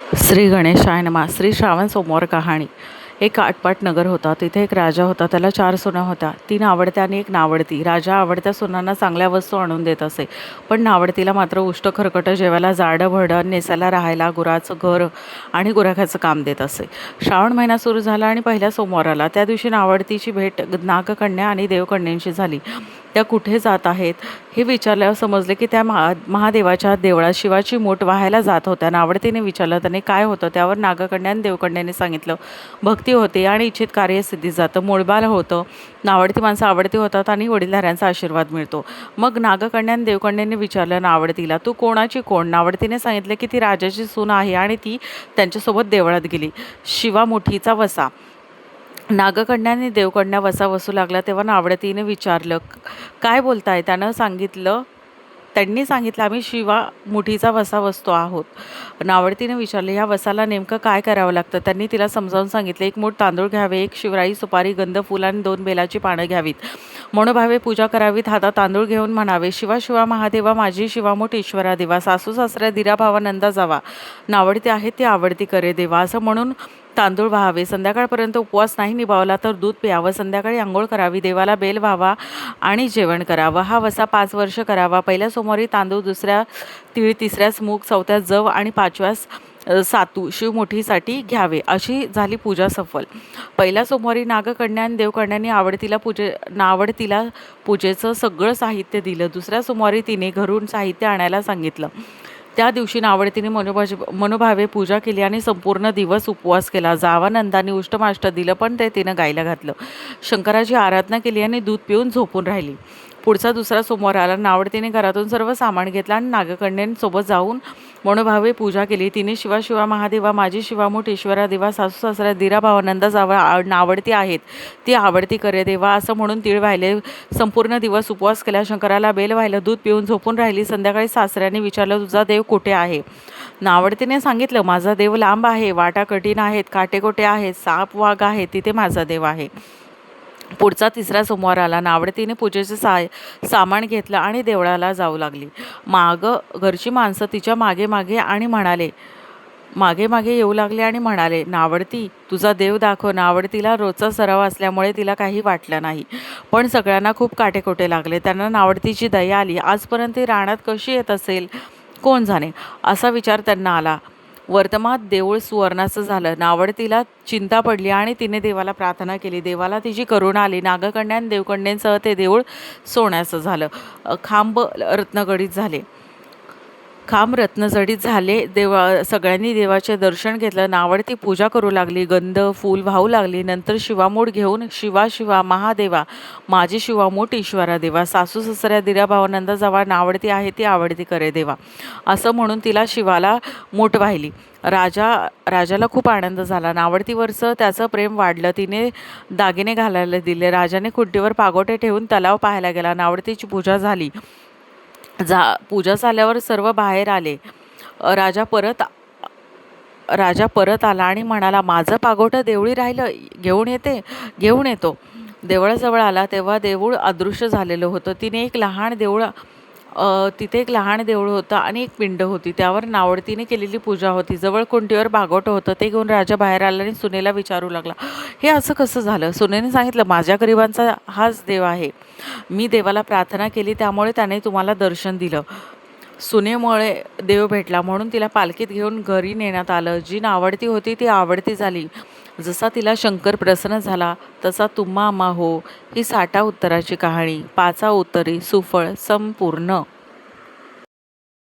श्री गणेशाय नमः. श्री श्रावण सोमवार कहाणी. एक आटपाट नगर होता. तिथे एक राजा होता. त्याला 4 सुना होत्या. 3 आवडत्या आणि एक नावडती. राजा आवडत्या सुनांना चांगल्या वस्तू आणून देत असे, पण नावडतीला मात्र उष्ट खरकटं जेवायला, जाडं भरडं, नेसायला, राहायला, गुराचं घर आणि गुराख्याचं काम देत असे. श्रावण महिना सुरू झाला आणि पहिल्या सोमवाराला त्या दिवशी नावडतीची भेट नागकन्या आणि देवकन्यांशी झाली. त्या कुठे जात आहेत हे विचारल्यावर समजले की त्या महादेवाच्या देवळात शिवाची मूठ वाहायला जात होत्या. नावडतीने विचारलं त्याने काय होतं. त्यावर नागकन्या आणि देवकन्याने सांगितलं भक्ती होते आणि इच्छित कार्य सिद्धीत जातं. मूळबाल होतं. नावडती माणसं आवडती होतात आणि वडीलधाऱ्यांचा आशीर्वाद मिळतो. मग नागकन्या आणि देवकन्याने विचारलं नावडतीला तू कोणाची कोण. नावडतीने सांगितलं की ती राजाची सून आहे आणि ती त्यांच्यासोबत देवळात गेली. शिवामुठीचा वसा. नागकन्याने देवकन्या वसा वसू लागला तेव्हा नावडतीने विचारलं काय बोलताय. त्यांनी सांगितलं आम्ही शिवा मुठीचा वसा वसतो आहोत. नावडतीने विचारले ह्या वसाला नेमकं काय करावं लागतं. त्यांनी तिला समजावून सांगितले 1 मूठ तांदूळ घ्यावे, 1 शिवराई सुपारी, गंध, फुल आणि 2 बेलाची पानं घ्यावीत. मनोभावे पूजा करावीत. हातात तांदूळ घेऊन म्हणावे शिवा शिवा महादेवा माझी शिवामूठ ईश्वरा देवा. सासू सासऱ्या दिरा भावा नंदा जावा. नावडती आहे ती आवडती करे देवा. असं म्हणून तांदूळ व्हावे. संध्याकाळपर्यंत उपवास नाही निभावला तर दूध प्यावं. संध्याकाळी आंघोळ करावी. देवाला बेल व्हावा आणि जेवण करावं. हा वसा 5 वर्ष करावा. पहिल्या सोमवारी तांदूळ, दुसऱ्या तीळ, तिसऱ्यास मूग, चौथ्यास जव आणि 5व्यास सातू शिवमुठीसाठी घ्यावे. अशी झाली पूजा सफल. पहिल्या सोमवारी नागकन्या आणि देवकन्यांनी नावडतीला पूजेचं सगळं साहित्य दिलं. दुसऱ्या सोमवारी तिने घरून साहित्य आणायला सांगितलं. त्या दिवशी नावडतीने मनोभावे पूजा केली आणि संपूर्ण दिवस उपवास केला. जावानंदाने उष्टमाष्ट दिलं पण ते तिनं गायला घातलं. शंकराची आराधना केली आणि दूध पिऊन झोपून राहिली. पुढचा दुसरा सोमवार आला. नावडतीने घरातून सर्व सामान घेतलं आणि नागकन्यांसोबत जाऊन मनोभावे पूजा केली. तिने शिवा शिवा महादेवा माझी शिवामूठ ईश्वरा देवा. सासू सासऱ्या दिरा भावानंदा जावा नावडती आहेत ती आवडती करे देवा. असं म्हणून तीळ वाहिले. संपूर्ण दिवस उपवास केला. शंकराला बेल वाहिलं. दूध पिऊन झोपून राहिली. संध्याकाळी सासऱ्याने विचारलं तुझा देव कुठे आहे. नावडतीने सांगितलं माझा देव लांब आहे. वाटा कठीण आहेत, काटेकोटे आहेत, साप वाघ आहे, तिथे माझा देव आहे. पुढचा तिसरा सोमवार आला. नावडतीने पूजेचे सामान घेतलं आणि देवळाला जाऊ लागली. घरची माणसं तिच्या मागे मागे येऊ लागले आणि म्हणाले नावडती तुझा देव दाखव. नावडतीला रोजचा सराव असल्यामुळे तिला काही वाटलं नाही, पण सगळ्यांना खूप काटेकोटे लागले. त्यांना नावडतीची दया आली. आजपर्यंत रानात कशी येत असेल कोण जाणे असा विचार त्यांना आला. वर्तमात देऊळ सुवर्णाचं झालं. नावडतीला चिंता पडली आणि तिने देवाला प्रार्थना केली. देवाला तिची करुणा आली. नागकन्या आणि देवकन्यांसह ते देऊळ सोन्याचं झालं. खांब रत्नजडीत झाले. सगळ्यांनी देवाचे दर्शन घेतलं. नावडती पूजा करू लागली. गंध फूल वाहू लागली. नंतर शिवामूठ घेऊन शिवा शिवा महादेवा माझी शिवामूठ ईश्वरा देवा. सासू सासऱ्या दिरा भावानंदा जावा. नावडती आहे ती आवडती करे देवा. असं म्हणून तिला शिवाला मूठ वाहिली. राजाला खूप आनंद झाला. नावडतीवरचं त्याचं प्रेम वाढलं. तिने दागिने घालायला दिले. राजाने खुंटीवर पागोटे ठेवून तलाव पाहायला गेला. नावडतीची पूजा झाली. पूजा झाल्यावर सर्व बाहेर आले. राजा परत आला आणि म्हणाला माझं पागोटं देवळी राहिलं, घेऊन येतो. देवळाजवळ आला तेव्हा देऊळ अदृश्य झालेलं होतं. तिथे एक लहान देऊळ होतं आणि एक पिंड होती. त्यावर नावडतीने केलेली पूजा होती. जवळ कुंटीवर पागोटं होतं. ते घेऊन राजा बाहेर आला आणि सुनेला विचारू लागला हे असं कसं झालं. सुनेने सांगितलं माझ्या गरिबांचा हाच देव आहे. मी देवाला प्रार्थना केली त्यामुळे त्याने तुम्हाला दर्शन दिलं. सुनेमुळे देव भेटला म्हणून तिला पालखीत घेऊन घरी नेण्यात आलं. जी नावडती होती ती आवडती झाली. जसा तिला शंकर प्रसन्न झाला तसा तुम्हा आम्हा हो. ही 60 उत्तराची कहाणी. 5 उत्तरी सुफळ संपूर्ण.